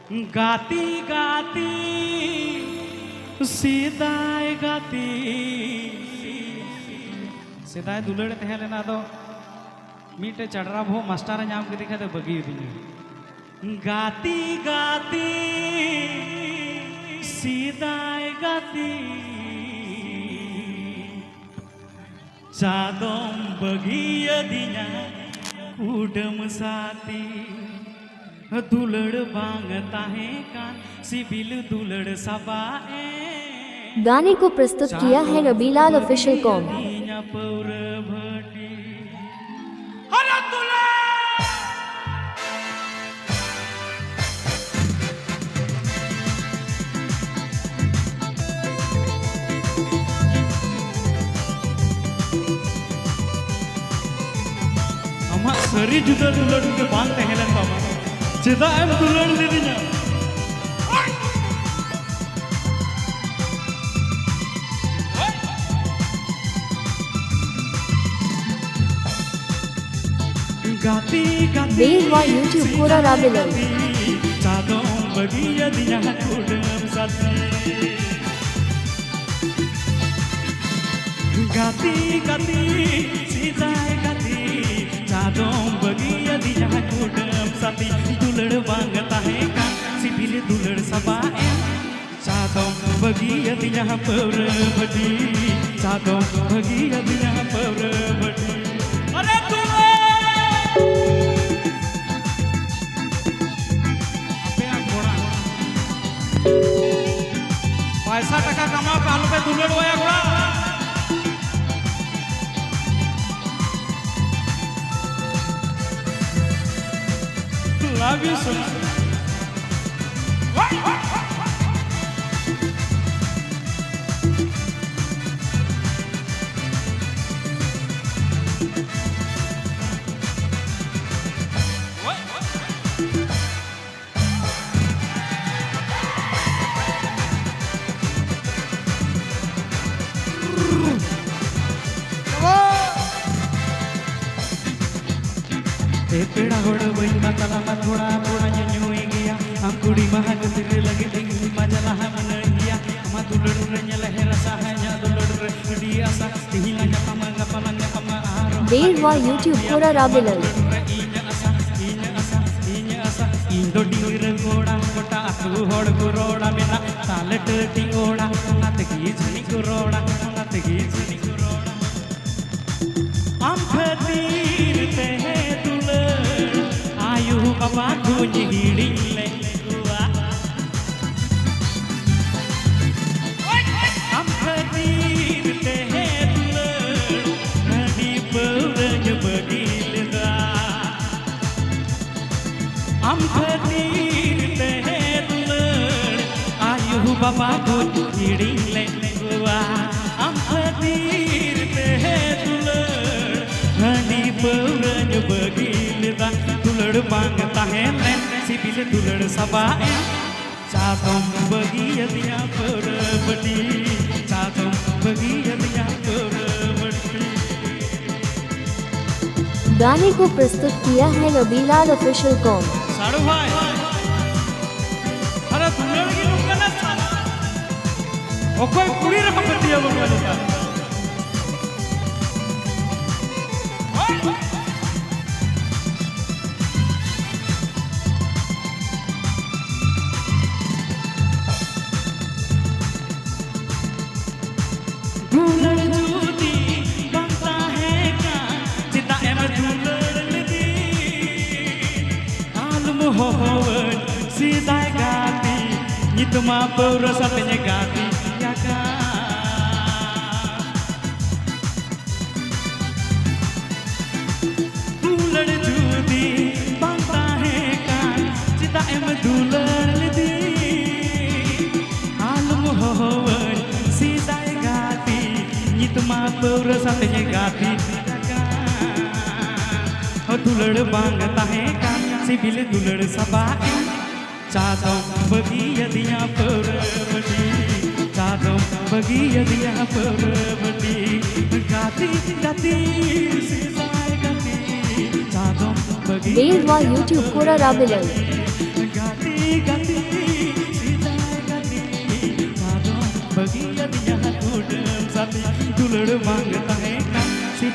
गाती गाती सीदाय गाती सीदाय दुलड़ तहे लेना दो मीटे चढ़रा भो मास्टर नाम के दिखा दे बगी दिने गाती गाती सीदाय गाती चादों बगी दिना उडम साती दुलड़ बांगता है कान सिबिल दुलड़ सबाए। गाने को प्रस्तुत किया है रबीलाल ऑफिशियल कॉम। अमा सरी जुदा दुलड़ के बांग तहेलन बाबा चेदा एम दुलड़ दीदिया गाती गाती बेवा यूट्यूब पूरा राबिलल चादों बगिया दिया कुडम साथी गाती गाती सीधाए गाती चादों बगिया दिया कुडम साथी दुलड़ बांगता है का सिबिल दुलड़ सबाए। चादों बगिया दिया पौर बड़ी चादों बगिया दिया पौर बड़ी अरे पैसा टका कमा काल पे दुलड़ होया घोड़ा लव यू सो पेड़ा होड़ वही मतला मत थोड़ा थोड़ा जन्युए गया हम कुड़ी महक तेरे लगे दिल मजला हम नहिया हम दुलड़ रंग लहे रसा है या दुलड़ रंग आसा तिहिला पम आरो बेवा यूट्यूब पूरा राबिलल इंदो डिंगर गोड़ा गोटा तू होड़ गोड़ा मेना तालट टिंगोड़ा नत की झनी गोड़ा नत की झनी गोड़ा हम खतीर ते बाबा कुछ हिड़ी ले गुआ हम खतीर ते हैं दुलड़ नदी पौरज बगील दा हम खतीर ते हैं दुलड़ आयु बाबा कुछ हिड़ी ले गुआ हम खतीर ते हैं दुलड़ नदी पौरज बगील दा दुलड़ बांगता है नैन सिबिल दुलड़ सबाए। चादों बगिया दिया पौर बड़ी चादों बगिया दिया पौर बड़ी। गाने को प्रस्तुत किया है रबीलाल ऑफिशियल कॉम। साड़ू भाई अरे दुलड़ की नुक्का ना साला ओ कोई कुड़ी रखा पतिया बगल का सीधा गाती नितमा पौर सतने गाती या का दुलड़ जूदी बनता है कान सीधा एम दुलड़ दी आलम होवन सीधा गाती नितमा पौर सतने गाती दुलड़ बांगता है कान सिबिल दुलड़ सबाए। चादों बगिया दिया पौर बड़ी चादों बगिया दिया पौर बड़ी गाती गाती सीधाए गाती चादों बगिया बेवा यूट्यूब पूरा राबिलल गाती गाती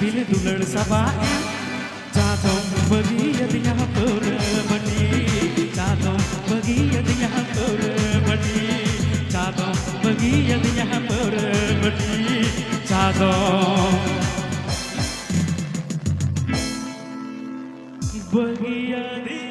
सिबिल दुलड़ सबा चादों बगी यदिया पर बटी चादों बगी यदिया पर बटी चादों बगी यदिया पर बटी चादों बगी यदिया